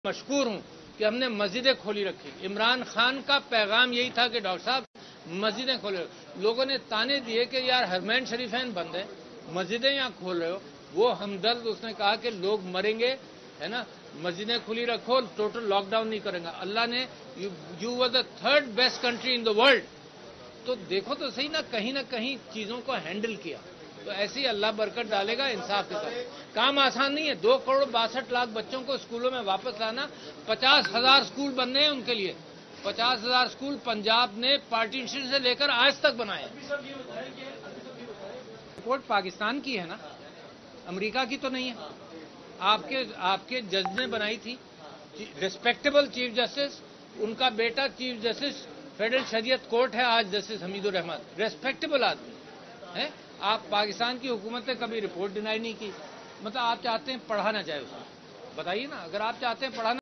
مشکور ہوں کہ ہم نے مسجدیں کھولی رکھی. عمران خان کا پیغام یہی تھا کہ ڈاکٹر صاحب مسجدیں کھولے. لوگوں نے تانے دیے کہ یار حرمین شریفین بند ہیں, مسجدیں یہاں کھول رہے ہو. وہ ہمدرد اس نے کہا کہ لوگ مریں گے, ہے نا, مسجدیں کھلی رکھو, ٹوٹل لاک ڈاؤن نہیں کریں گا. اللہ نے you were the third best country in the world. تو دیکھو تو صحیح نہ کہیں چیزوں کو ہینڈل کیا. تو ایسے ہی اللہ برکت ڈالے گا انصاف کے ساتھ. کام آسان نہیں ہے. 2,62,00,000 بچوں کو اسکولوں میں واپس لانا. 50,000 اسکول بننے ہیں ان کے لیے. 50,000 اسکول پنجاب نے پارٹیشن سے لے کر آج تک بنائے. رپورٹ پاکستان کی ہے نا, امریکہ کی تو نہیں ہے. آپ کے جج نے بنائی تھی, ریسپیکٹیبل چیف جسٹس. ان کا بیٹا چیف جسٹس فیڈرل شریعت کورٹ ہے آج, جسٹس حمید الرحمان, ریسپیکٹیبل آدمی ہے. آپ پاکستان کی حکومت نے کبھی رپورٹ ڈینائی نہیں کی. مطلب آپ چاہتے ہیں پڑھانا چاہے اس کو, بتائیے نا. اگر آپ چاہتے ہیں پڑھانا